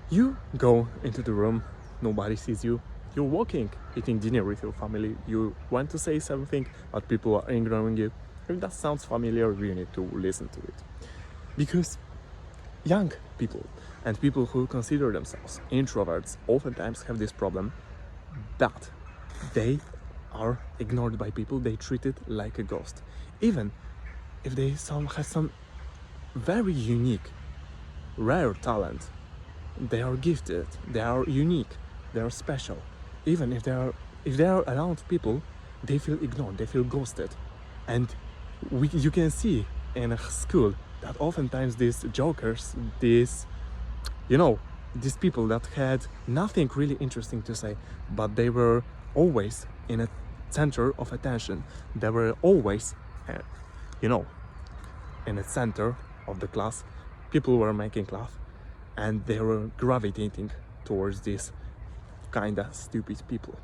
You go into the room, nobody sees you. You're walking, eating dinner with your family. You want to say something, but people are ignoring you. If that sounds familiar, you need to listen to it. Because young people and people who consider themselves introverts oftentimes have this problem that they are ignored by people, they treat it like a ghost. Even if they have some very unique, rare talent, they are gifted, they are unique, they are special. Even if they are around people, they feel ignored, they feel ghosted. And you can see in a school that oftentimes these jokers, these people that had nothing really interesting to say, but they were always in a center of attention. They were always, in the center of the class. People were making laugh, and they were gravitating towards these kinda stupid people.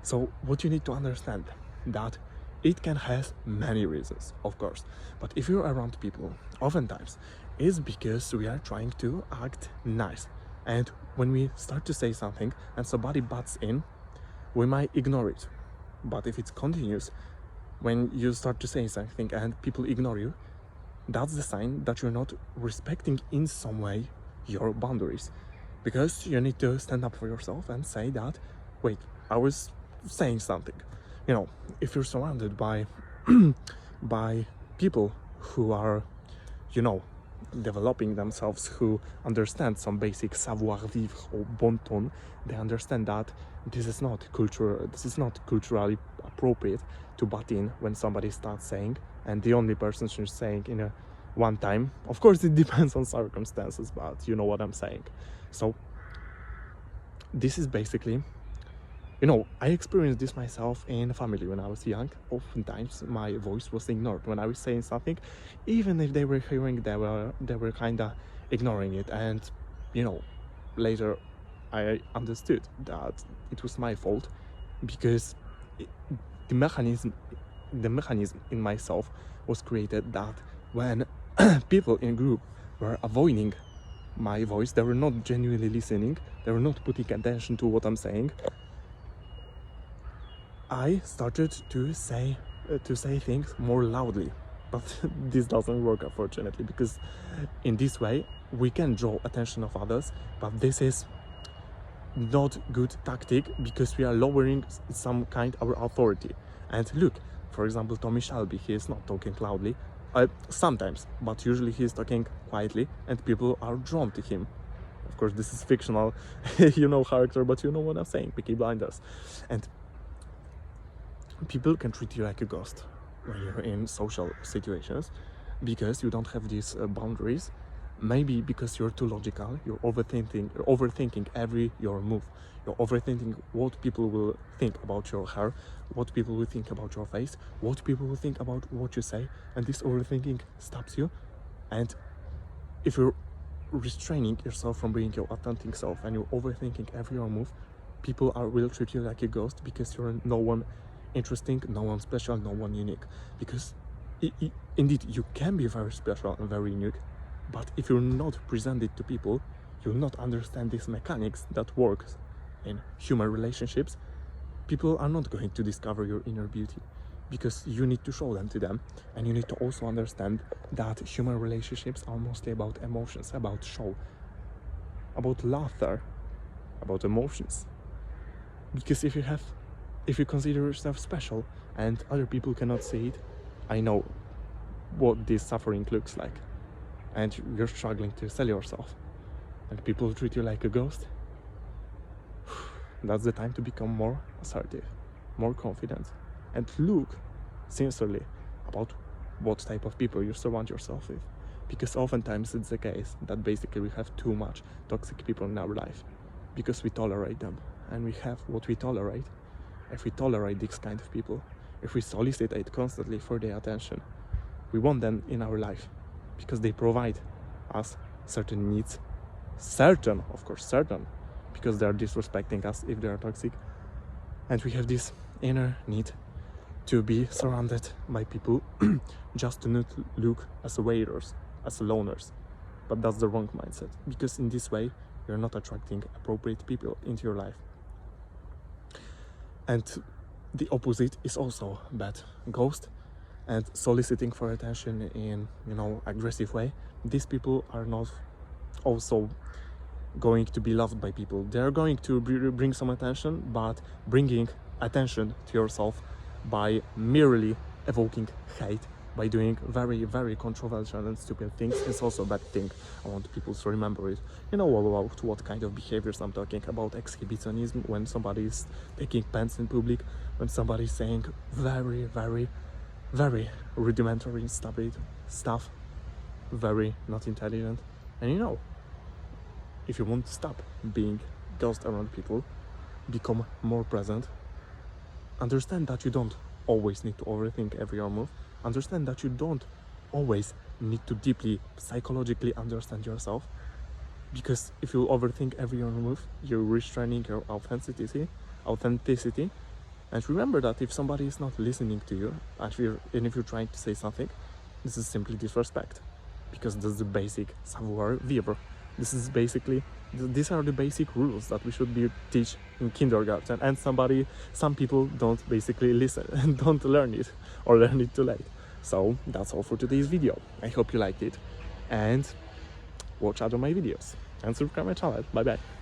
So what you need to understand that it can have many reasons, of course, but if you're around people, oftentimes it's because we are trying to act nice, and when we start to say something and somebody butts in, we might ignore it. But if it continues, when you start to say something and people ignore you, that's the sign that you're not respecting in some way your boundaries, because you need to stand up for yourself and say that, wait, I was saying something. If you're surrounded by by people who are developing themselves, who understand some basic savoir-vivre or bon ton, they understand that this is not culturally appropriate to butt in when somebody starts saying, and the only person who's saying in a one time. Of course it depends on circumstances, but you know what I'm saying. So this is basically, I experienced this myself in a family when I was young. Oftentimes my voice was ignored when I was saying something. Even if they were hearing, they were kind of ignoring it. And later I understood that it was my fault, because the mechanism in myself was created that when people in group were avoiding my voice, they were not genuinely listening, they were not putting attention to what I'm saying, I started to say things more loudly. But this doesn't work, unfortunately, because in this way we can draw attention of others, but this is not good tactic, because we are lowering some kind of our authority. And look, for example, Tommy Shelby, he is not talking loudly sometimes, but usually he is talking quietly, and people are drawn to him. Of course, this is fictional character, but you know what I'm saying, Peaky Blinders. And people can treat you like a ghost when you're in social situations, because you don't have these boundaries. Maybe because you're too logical, you're overthinking every your move. You're overthinking what people will think about your hair, what people will think about your face, what people will think about what you say, and this overthinking stops you. And if you're restraining yourself from being your authentic self and you're overthinking every your move, people will treat you like a ghost, because you're no one interesting, no one special, no one unique. Because indeed you can be very special and very unique, but if you're not presented to people, you'll not understand these mechanics that works in human relationships. People are not going to discover your inner beauty, because you need to show them to them. And you need to also understand that human relationships are mostly about emotions, about show, about laughter, about emotions. Because if you consider yourself special and other people cannot see it, I know what this suffering looks like. And you're struggling to sell yourself, and people treat you like a ghost. That's the time to become more assertive, more confident, and look sincerely about what type of people you surround yourself with. Because oftentimes it's the case that basically we have too much toxic people in our life, because we tolerate them, and we have what we tolerate. If we tolerate these kind of people, if we solicit constantly for their attention, we want them in our life, because they provide us certain needs, certain, because they are disrespecting us if they are toxic. And we have this inner need to be surrounded by people just to not look as waiters, as loners. but that's the wrong mindset, because in this way you're not attracting appropriate people into your life. And the opposite is also bad. Ghost and soliciting for attention in, you know, aggressive way. These people are not also going to be loved by people. They're going to bring some attention, but bringing attention to yourself by merely evoking hate, by doing very, very controversial and stupid things, is also a bad thing. I want people to remember it. You know about what kind of behaviors I'm talking about. Exhibitionism, when somebody is taking pants in public, when somebody is saying very, very, very rudimentary and stupid stuff, very not intelligent. And you know, if you want to stop being ghost around people, become more present, understand that you don't always need to overthink every your move. Understand that you don't always need to deeply psychologically understand yourself, because if you overthink every your move, you're restraining your authenticity. And remember that if somebody is not listening to you, and if you're trying to say something, this is simply disrespect, because that's the basic savoir vivre. These are the basic rules that we should be teach in kindergarten, and some people don't basically listen and don't learn it, or learn it too late. So that's all for today's video. I hope you liked it, and watch other my videos and subscribe my channel. Bye bye.